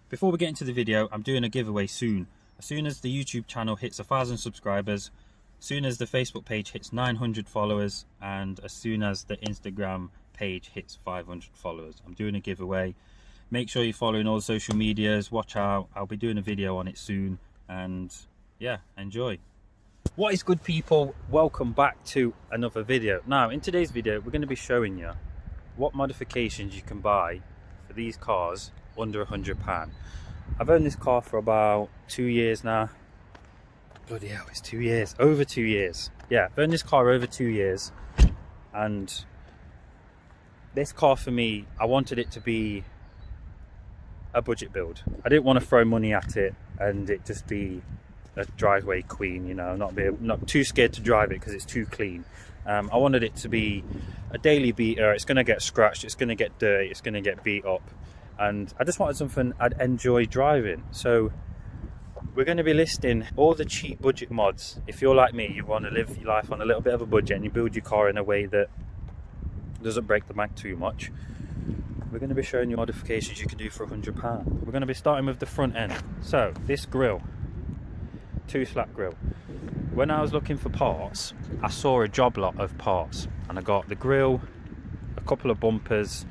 Before we get into the video, I'm doing a giveaway soon. As soon as the YouTube channel hits 1,000 subscribers, as soon as the Facebook page hits 900 followers, and as soon as the Instagram page hits 500 followers, I'm doing a giveaway. Make sure you're following all the social medias, watch out, I'll be doing a video on it soon, and yeah, enjoy. What is good, people? Welcome back to another video. Now, in today's video, we're going to be showing you what modifications you can buy for these cars under £100. I've owned this car for about 2 years now. Bloody hell, it's 2 years, over 2 years. Yeah, I've owned this car over 2 years, and this car for me, I wanted it to be a budget build. I didn't want to throw money at it and it just be a driveway queen, you know, not too scared to drive it because it's too clean. I wanted it to be a daily beater. It's going to get scratched, it's going to get dirty, it's going to get beat up, and I just wanted something I'd enjoy driving. So we're going to be listing all the cheap budget mods. If you're like me, you want to live your life on a little bit of a budget and you build your car in a way that doesn't break the bank too much, we're going to be showing you modifications you can do for £100. We're going to be starting with the front end. So this grille, 2-slat grille. When I was looking for parts, I saw a job lot of parts, and I got the grille, a couple of bumpers,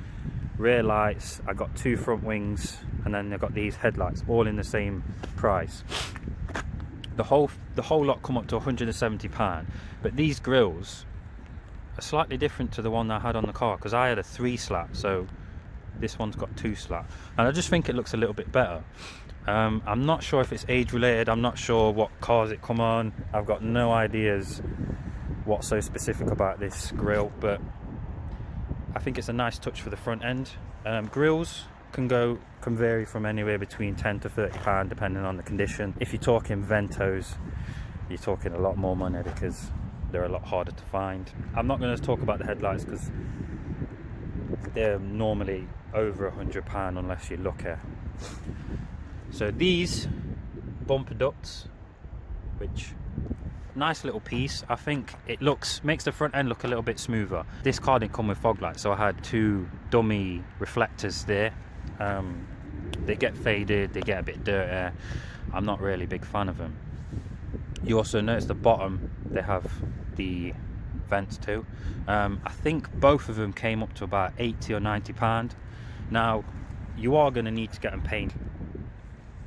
rear lights, I got 2 front wings, and then I got these headlights, all in the same price. The whole lot come up to £170, but these grills are slightly different to the one I had on the car, because I had a 3-slat, so this one's got 2-slat, and I just think it looks a little bit better. I'm not sure if it's age related, I'm not sure what cars it come on, I've got no ideas what's so specific about this grille, but I think it's a nice touch for the front end. Grills can vary from anywhere between £10 to £30 depending on the condition. If you're talking Ventos, you're talking a lot more money because they're a lot harder to find. I'm not going to talk about the headlights because they're normally over £100 unless you're lucky. So these bumper ducts, which nice little piece, I think it makes the front end look a little bit smoother. This car didn't come with fog lights, so I had 2 dummy reflectors there. They get faded, they get a bit dirty. I'm not really a big fan of them. You also notice the bottom, they have the vents too. I think both of them came up to about £80 or £90. Now, you are going to need to get them painted,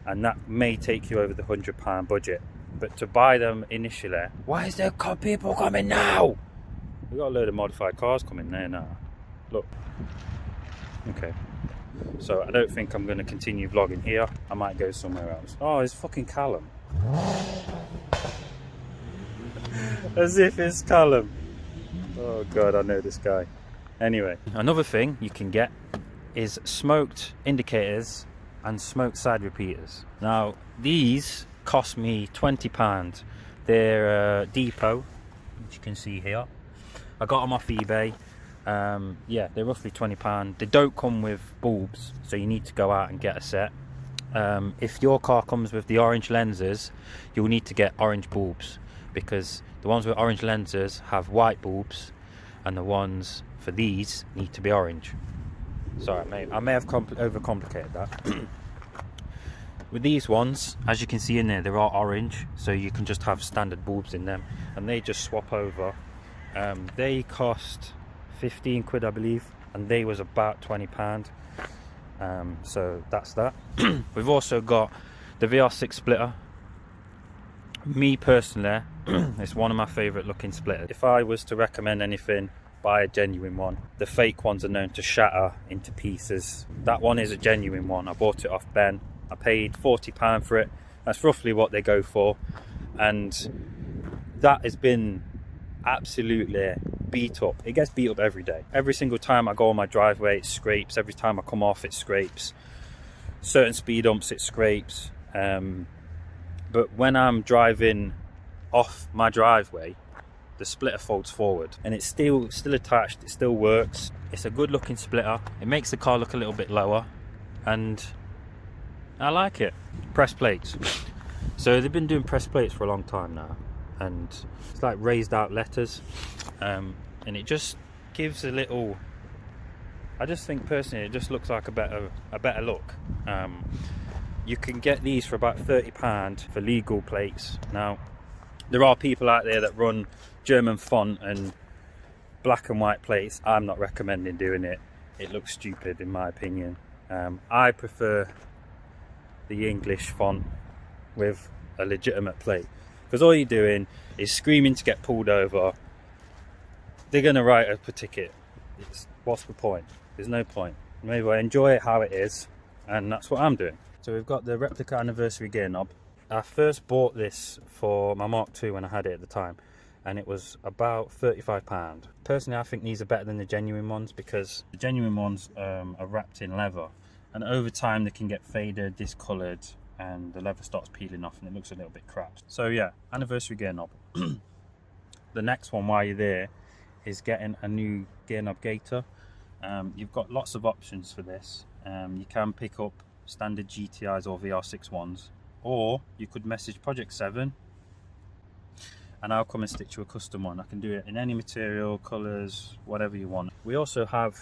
and that may take you over the £100 budget. But to buy them initially, why is there people coming now? We've got a load of modified cars coming there now. Look. Okay. So I don't think I'm going to continue vlogging here. I might go somewhere else. Oh, it's fucking Callum. As if it's Callum. Oh god, I know this guy. Anyway, another thing you can get is smoked indicators and smoked side repeaters. Now, these cost me £20. They're depot, which you can see here. I got them off eBay. Yeah, they're roughly £20. They don't come with bulbs, so you need to go out and get a set. If your car comes with the orange lenses, you'll need to get orange bulbs, because the ones with orange lenses have white bulbs, and the ones for these need to be orange. Sorry, mate, I may have overcomplicated that. With these ones, as you can see in there, they are orange, so you can just have standard bulbs in them, and they just swap over. They cost 15 quid, I believe, and they was about £20. So that's that. We've also got the Vr6 Splitter. Me personally, it's one of my favourite looking splitters. If I was to recommend anything, buy a genuine one. The fake ones are known to shatter into pieces. That one is a genuine one. I bought it off Ben. I paid £40 for it. That's roughly what they go for, and that has been absolutely beat up. It gets beat up every day. Every single time I go on my driveway, it scrapes. Every time I come off, it scrapes. Certain speed bumps, it scrapes. But when I'm driving off my driveway, the splitter folds forward, and it's still attached. It still works. It's a good looking splitter. It makes the car look a little bit lower, and I like it. Press plates. So they've been doing press plates for a long time now, and it's like raised out letters, and it just gives a little, I just think personally it just looks like a better look. you can get these for about £30 for legal plates. Now, there are people out there that run German font and black and white plates. I'm not recommending doing it. It looks stupid in my opinion. I prefer the English font with a legitimate plate, because all you're doing is screaming to get pulled over. They're going to write a ticket. What's the point? There's no point. Maybe I enjoy it how it is, and that's what I'm doing. So we've got the Replica anniversary gear knob. I first bought this for my Mark II when I had it at the time, and it was about £35. Personally, I think these are better than the genuine ones, because the genuine ones are wrapped in leather, and over time they can get faded, discoloured, and the leather starts peeling off and it looks a little bit crap. So yeah, anniversary gear knob. The next one while you're there is getting a new gear knob gaiter. You've got lots of options for this. You can pick up standard GTIs or Vr6 ones, or you could message Project 7 and I'll come and stitch you a custom one. I can do it in any material, colours, whatever you want. We also have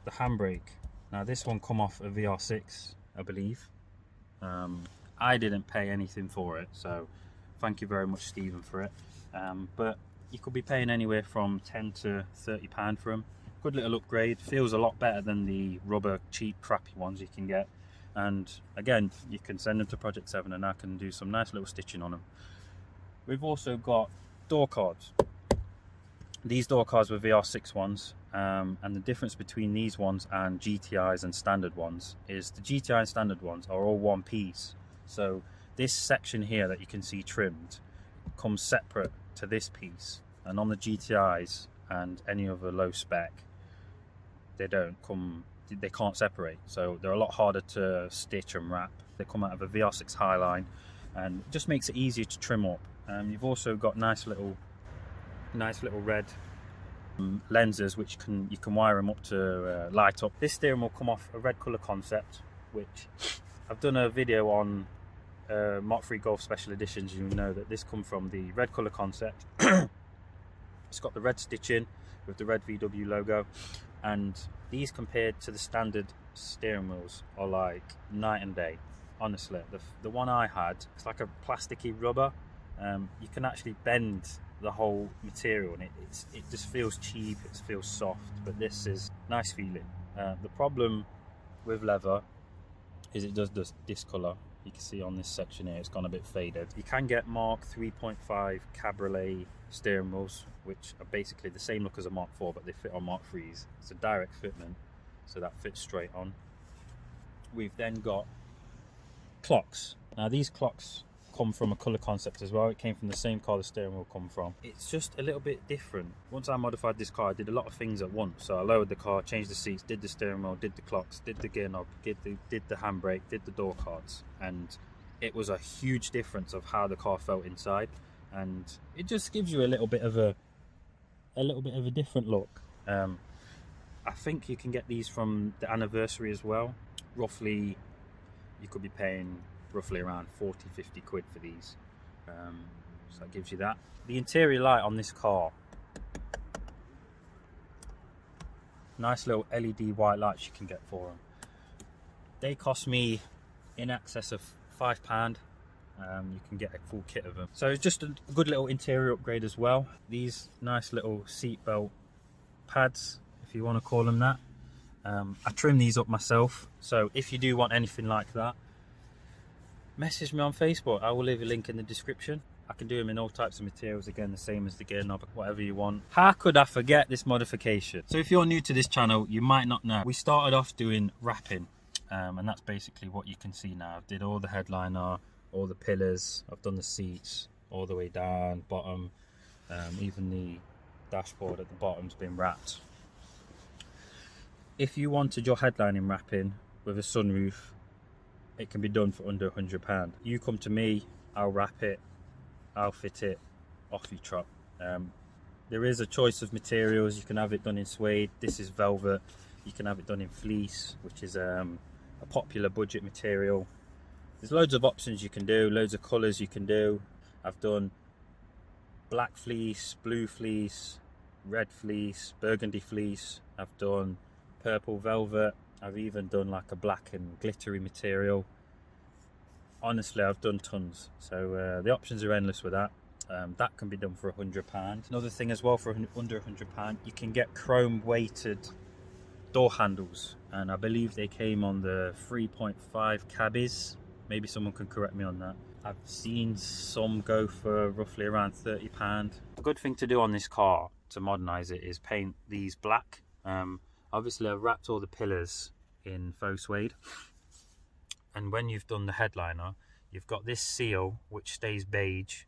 the handbrake. Now this one come off a Vr6, I believe. I didn't pay anything for it, so thank you very much Stephen for it. But you could be paying anywhere from £10 to £30 for them. Good little upgrade, feels a lot better than the rubber cheap crappy ones you can get. And again, you can send them to Project 7 and I can do some nice little stitching on them. We've also got door cards. These door cards were Vr6 ones, and the difference between these ones and GTIs and standard ones is the GTI and standard ones are all one piece. So this section here that you can see trimmed comes separate to this piece, and on the GTIs and any other low spec they can't separate, so they're a lot harder to stitch and wrap. They come out of a Vr6 Highline and it just makes it easier to trim up. You've also got nice little red lenses which you can wire them up to light up. This steering will come off a red colour concept, which I've done a video on Mark 3 Golf Special Editions. You know that this come from the red colour concept. It's got the red stitching with the red VW logo, and these compared to the standard steering wheels are like night and day. Honestly, the one I had, it's like a plasticky rubber. You can actually bend the whole material and it just feels cheap, it feels soft, but this is nice feeling. The problem with leather is it does discolour. You can see on this section here it's gone a bit faded. You can get Mark 3.5 Cabriolet steering wheels, which are basically the same look as a Mark 4, but they fit on Mark 3s. It's a direct fitment, so that fits straight on. We've then got clocks. Now these clocks come from a colour concept as well. It came from the same car the steering wheel come from. It's just a little bit different. Once I modified this car, I did a lot of things at once. So I lowered the car, changed the seats, did the steering wheel, did the clocks, did the gear knob, did the handbrake, did the door cards, and it was a huge difference of how the car felt inside, and it just gives you a little bit of a different look. I think you can get these from the anniversary as well. Roughly, you could be paying roughly around 40-50 quid for these, so that gives you that. The interior light on this car, nice little LED white lights you can get for them. They cost me in excess of £5. You can get a full kit of them, so it's just a good little interior upgrade as well. These nice little seat belt pads, if you want to call them that. I trim these up myself, so if you do want anything like that, message me on Facebook. I will leave a link in the description. I can do them in all types of materials, again the same as the gear knob, whatever you want. How could I forget this modification? So if you're new to this channel, you might not know, we started off doing wrapping, and that's basically what you can see now. I did all the headliner, all the pillars, I've done the seats all the way down, bottom, even the dashboard at the bottom's been wrapped. If you wanted your headlining wrapping with a sunroof, it can be done for under £100. You come to me, I'll wrap it, I'll fit it, off you trot. There is a choice of materials. You can have it done in suede, this is velvet. You can have it done in fleece, which is a popular budget material. There's loads of options you can do, loads of colours you can do. I've done black fleece, blue fleece, red fleece, burgundy fleece. I've done purple velvet. I've even done like a black and glittery material. honestly, I've done tons, so the options are endless with that. That can be done for £100. Another thing as well, for under £100, you can get chrome weighted door handles, and I believe they came on the 3.5 cabbies. Maybe someone can correct me on that. I've seen some go for roughly around £30. A good thing to do on this car to modernise it is paint these black. Obviously I've wrapped all the pillars in faux suede, and when you've done the headliner, you've got this seal which stays beige,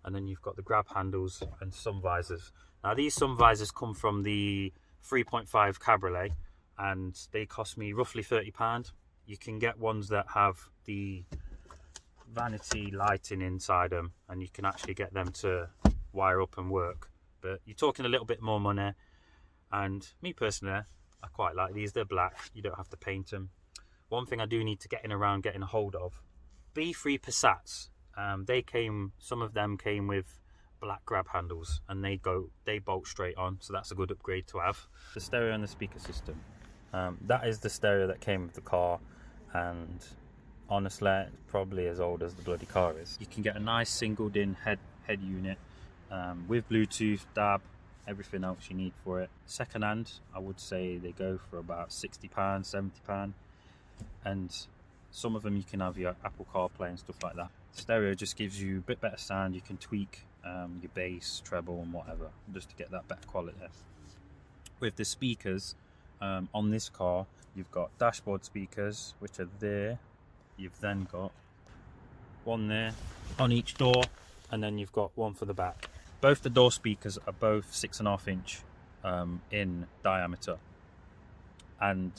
and then you've got the grab handles and sun visors. Now these sun visors come from the 3.5 Cabriolet, and they cost me roughly £30. You can get ones that have the vanity lighting inside them, and you can actually get them to wire up and work, but you're talking a little bit more money. And me personally, I quite like these. They're black, you don't have to paint them. One thing I do need to get around getting a hold of, B3 Passats. Some of them came with black grab handles, and they bolt straight on, so that's a good upgrade to have. The stereo and the speaker system, that is the stereo that came with the car, and honestly it's probably as old as the bloody car is. You can get a nice singled in head unit with Bluetooth, DAB, everything else you need for it. Second hand, I would say they go for about £60, £70, and some of them you can have your Apple CarPlay and stuff like that. Stereo just gives you a bit better sound. You can tweak your bass, treble and whatever, just to get that better quality. With the speakers on this car, you've got dashboard speakers which are there. You've then got one there on each door, and then you've got one for the back. Both the door speakers are both 6.5 inch in diameter, and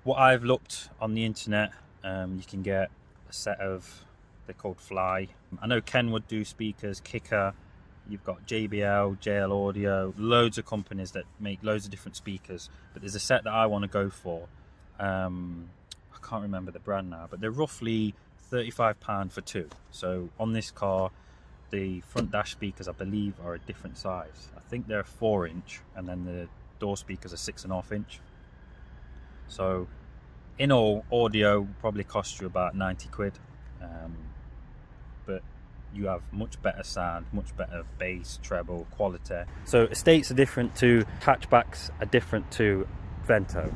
what I've looked on the internet, you can get a set of, they're called Fly. I know Ken would do speakers, Kicker, you've got JBL, JL Audio, loads of companies that make loads of different speakers, but there's a set that I want to go for. I can't remember the brand now, but they're roughly £35 for two. So on this car, the front dash speakers I believe are a different size. I think they're 4 inch, and then the door speakers are 6.5 inch. So in all, audio will probably cost you about 90 quid, but you have much better sound, much better bass, treble, quality. So estates are different to hatchbacks, are different to Vento.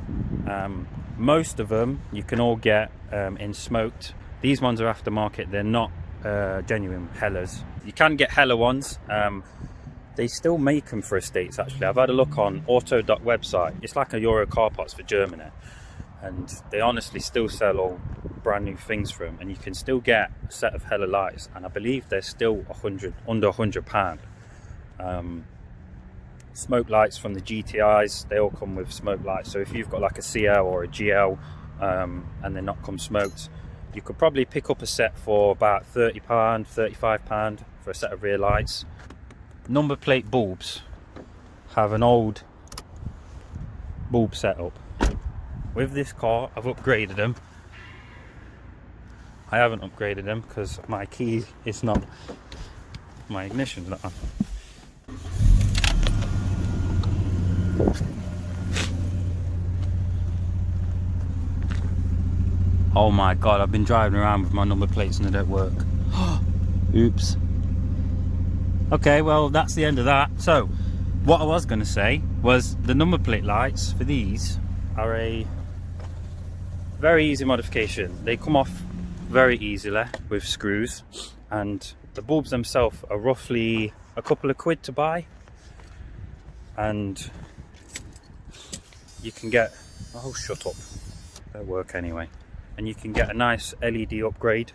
Most of them you can all get in smoked. These ones are aftermarket, they're not genuine Hellas. You can get Hella ones. They still make them for estates actually. I've had a look on Auto.com website. It's like a Euro car parts for Germany, and they honestly still sell all brand new things for them, and you can still get a set of Hella lights, and I believe they're still under £100. Smoke lights from the GTIs, they all come with smoke lights. So if you've got like a CL or a GL and they're not come smoked, you could probably pick up a set for about £30, £35 for a set of rear lights. Number plate bulbs have an old bulb setup. With this car, I've upgraded them. I haven't upgraded them because my key is not, my ignition's not on. Oh my god, I've been driving around with my number plates and they don't work. Oops. Okay, well that's the end of that. So what I was going to say was the number plate lights for these are a very easy modification. They come off very easily with screws, and the bulbs themselves are roughly a couple of quid to buy, and you can get, oh shut up, they'll work anyway, and you can get a nice LED upgrade.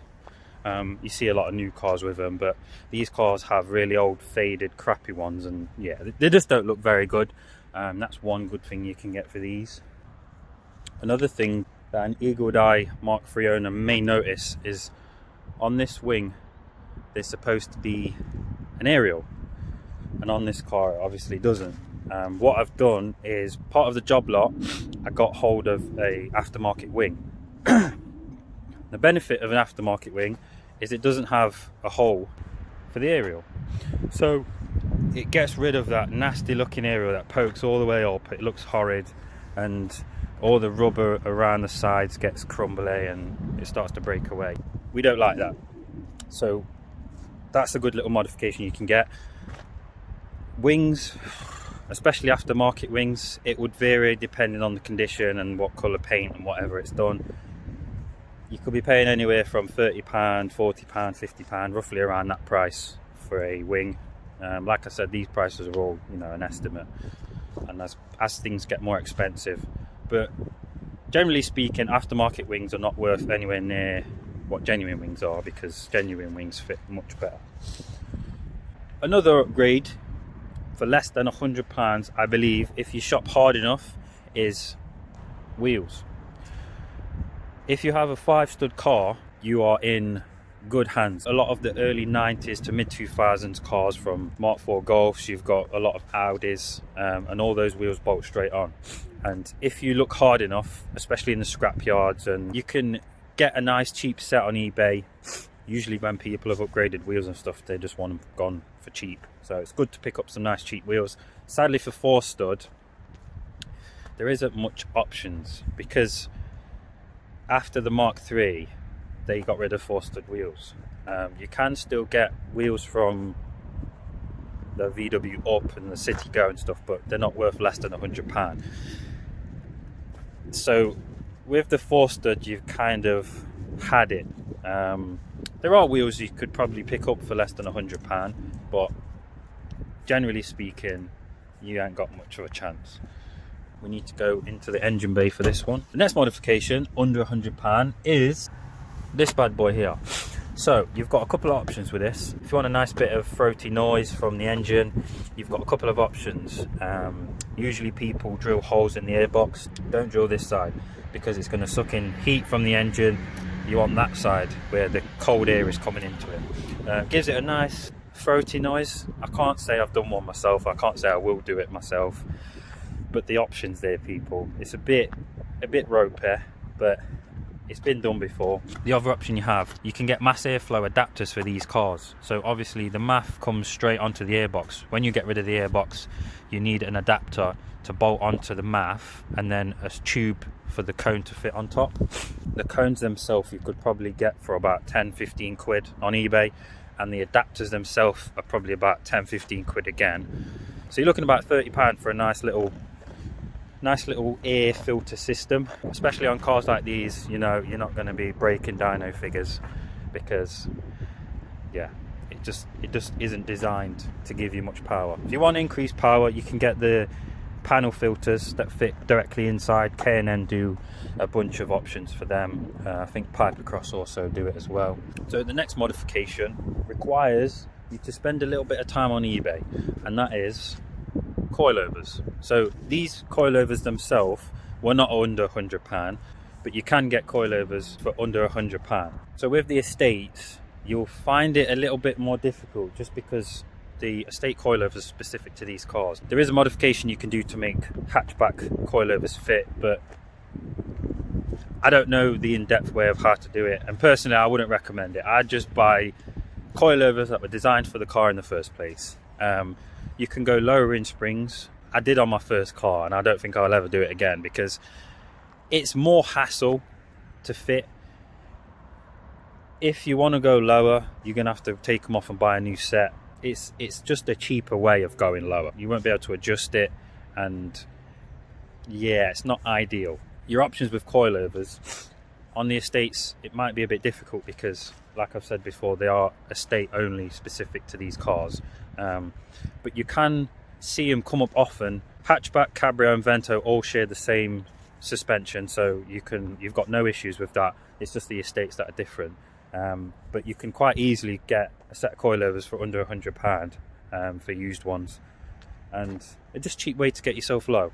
You see a lot of new cars with them, but these cars have really old faded crappy ones, and yeah, they just don't look very good. That's one good thing you can get for these. Another thing that an eagle eye Mark III owner may notice is on this wing there's supposed to be an aerial, and on this car it obviously doesn't. What I've done is, part of the job lot, I got hold of a aftermarket wing. The benefit of an aftermarket wing is it doesn't have a hole for the aerial, so it gets rid of that nasty looking aerial that pokes all the way up. It looks horrid, and all the rubber around the sides gets crumbly and it starts to break away. We don't like that. So that's a good little modification you can get. Wings, especially aftermarket wings, it would vary depending on the condition and what colour paint and whatever it's done. You could be paying anywhere from £30, £40, £50, roughly around that price for a wing. Like I said, these prices are all, you know, an estimate, and as things get more expensive, but generally speaking, aftermarket wings are not worth anywhere near what genuine wings are, because genuine wings fit much better. Another upgrade for less than £100, I believe, if you shop hard enough, is wheels. If you have a 5-stud car, you are in good hands. A lot of the early 90s to mid 2000s cars, from Mark IV Golfs, you've got a lot of Audis, and all those wheels bolt straight on. And if you look hard enough, especially in the scrap yards, and you can get a nice cheap set on eBay. Usually when people have upgraded wheels and stuff, they just want them gone for cheap. So it's good to pick up some nice cheap wheels. Sadly for 4-stud, there isn't much options, because after the Mark III, they got rid of 4-stud wheels. You can still get wheels from the VW Up and the City Go and stuff, but they're not worth less than £100. So with the 4-stud, you've kind of had it. There are wheels you could probably pick up for less than £100, but generally speaking, you ain't got much of a chance. We need to go into the engine bay for this one. The next modification under £100 is this bad boy here. So you've got a couple of options with this. If you want a nice bit of throaty noise from the engine, you've got a couple of options. Usually people drill holes in the airbox. Don't drill this side, because it's going to suck in heat from the engine. You want that side where the cold air is coming into it. Gives it a nice throaty noise. I can't say I've done one myself. I can't say I will do it myself. But the options there, people. It's a bit ropey, but it's been done before. The other option you can get mass airflow adapters for these cars. So obviously the MAF comes straight onto the airbox. When you get rid of the airbox, you need an adapter to bolt onto the MAF, and then a tube for the cone to fit on top. The cones themselves you could probably get for about 10-15 quid on eBay, and the adapters themselves are probably about 10-15 quid again. So you're looking about £30 for a nice little air filter system. Especially on cars like these, you know, you're not going to be breaking dyno figures, because yeah, it just isn't designed to give you much power. If you want increased power, you can get the panel filters that fit directly inside. K&N do a bunch of options for them. I think Piper Cross also do it as well. So the next modification requires you to spend a little bit of time on eBay, and that is coilovers. So these coilovers themselves were not under £100, but you can get coilovers for under £100. So with the estates, you'll find it a little bit more difficult, just because the estate coilovers are specific to these cars. There is a modification you can do to make hatchback coilovers fit, but I don't know the in-depth way of how to do it, and personally I wouldn't recommend it. I'd just buy coilovers that were designed for the car in the first place. You can go lower in springs. I did on my first car, and I don't think I'll ever do it again, because it's more hassle to fit. If you want to go lower, you're gonna have to take them off and buy a new set. It's just a cheaper way of going lower. You won't be able to adjust it, and yeah, it's not ideal. Your options with coilovers on the estates, it might be a bit difficult, because like I've said before, they are estate only, specific to these cars. But you can see them come up often. Hatchback, Cabrio and Vento all share the same suspension, so you've got no issues with that. It's just the estates that are different. But you can quite easily get a set of coilovers for under £100 for used ones, and it's just a cheap way to get yourself low.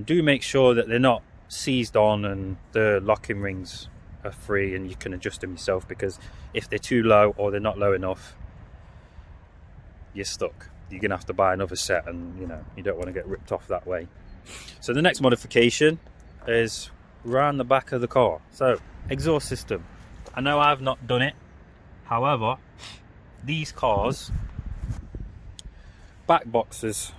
Do make sure that they're not seized on and the locking rings are free and you can adjust them yourself, because if they're too low or they're not low enough, you're stuck. You're gonna have to buy another set, and you know, you don't want to get ripped off that way. So the next modification is around the back of the car. So exhaust system. I know I've not done it, however, these cars, back boxes,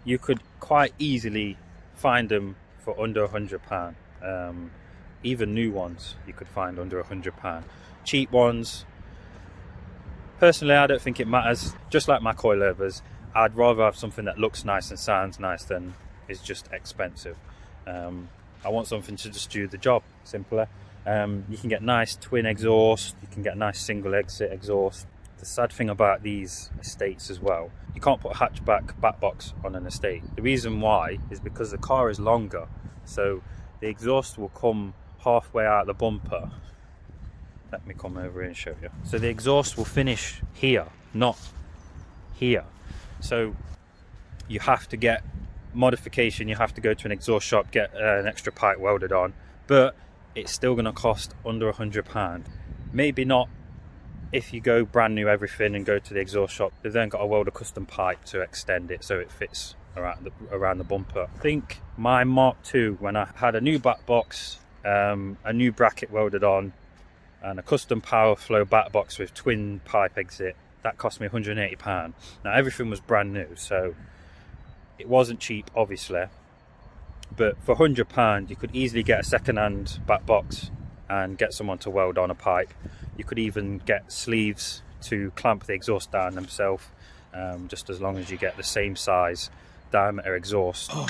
you could quite easily find them for under £100. even new ones you could find under £100. Cheap ones, personally I don't think it matters. Just like my coilovers, I'd rather have something that looks nice and sounds nice than is just expensive. I want something to just do the job, simpler. You can get nice twin exhaust, you can get nice single exit exhaust. The sad thing about these estates as well, you can't put a hatchback back box on an estate. The reason why is because the car is longer, so the exhaust will come halfway out the bumper. Let me come over here and show you. So the exhaust will finish here, not here. So you have to get modification, you have to go to an exhaust shop, get an extra pipe welded on, but it's still going to cost under £100. Maybe not if you go brand new everything and go to the exhaust shop. They've then got to weld a custom pipe to extend it so it fits around the bumper. I think my Mk3, when I had a new back box, a new bracket welded on, and a custom power flow back box with twin pipe exit, that cost me £180. Now everything was brand new, so it wasn't cheap obviously, but for £100 you could easily get a second-hand back box and get someone to weld on a pipe. You could even get sleeves to clamp the exhaust down themselves, just as long as you get the same size diameter exhaust. Oh,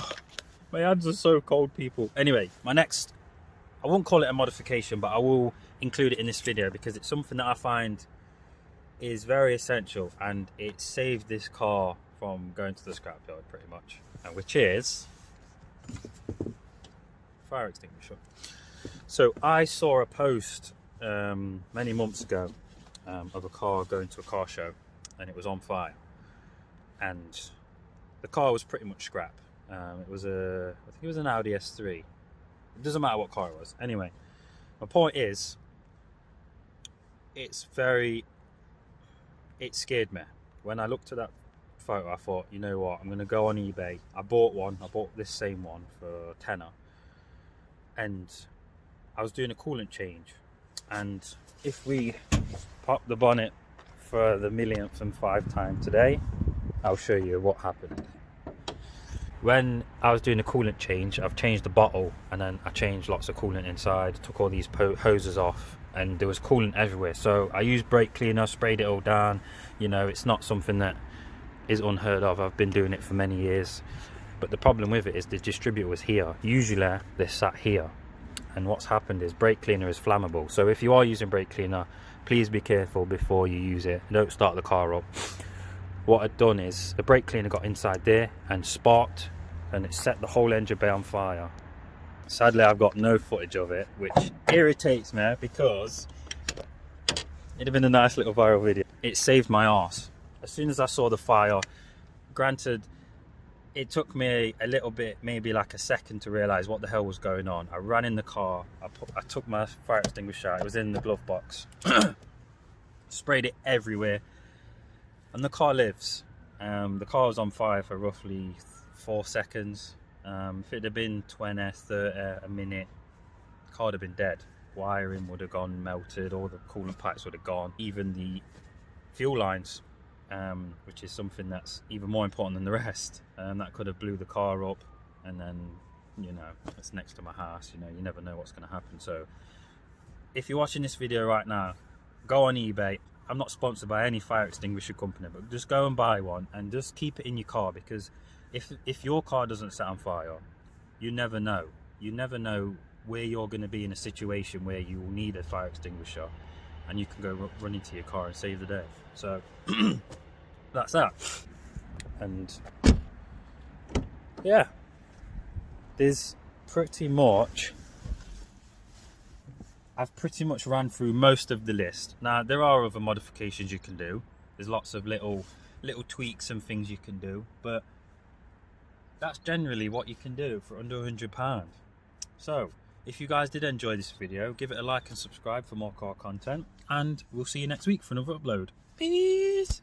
my hands are so cold, people. Anyway, my next, I won't call it a modification, but I will include it in this video because it's something that I find is very essential, and it saved this car from going to the scrapyard pretty much, which is fire extinguisher. So I saw a post many months ago of a car going to a car show, and it was on fire, and the car was pretty much scrap. It was I think it was an Audi S3. It doesn't matter what car it was. Anyway, my point is, it scared me. When I looked at that photo, I thought, you know what, I'm going to go on eBay. I bought this same one for £10, and I was doing a coolant change, and if we pop the bonnet for the 1,000,005 time today, I'll show you what happened. When I was doing a coolant change, I've changed the bottle, and then I changed lots of coolant inside, took all these hoses off, and there was coolant everywhere. So I used brake cleaner, sprayed it all down. You know, it's not something that is unheard of. I've been doing it for many years. But the problem with it is the distributor was here. Usually they're sat here. And what's happened is brake cleaner is flammable. So if you are using brake cleaner, please be careful before you use it. Don't start the car up. What I'd done is the brake cleaner got inside there and sparked, and it set the whole engine bay on fire. Sadly, I've got no footage of it, which irritates me because it'd have been a nice little viral video. It saved my arse. As soon as I saw the fire, granted, it took me a little bit, maybe like a second, to realise what the hell was going on. I ran in the car, I took my fire extinguisher out, it was in the glove box, sprayed it everywhere, and the car lives. The car was on fire for roughly 4 seconds. If it had been 20, 30, a minute, the car would have been dead. Wiring would have gone melted, all the coolant pipes would have gone, even the fuel lines, which is something that's even more important than the rest. That could have blew the car up, and then, you know, it's next to my house, you know, you never know what's going to happen. So if you're watching this video right now, go on eBay. I'm not sponsored by any fire extinguisher company, but just go and buy one and just keep it in your car, because if your car doesn't set on fire, you never know. You never know where you're going to be in a situation where you will need a fire extinguisher, and you can go run into your car and save the day. So that's that. And yeah, there's pretty much, I've pretty much ran through most of the list. Now there are other modifications you can do. There's lots of little tweaks and things you can do, but that's generally what you can do for under £100. So if you guys did enjoy this video, give it a like and subscribe for more car content, and we'll see you next week for another upload. Peace!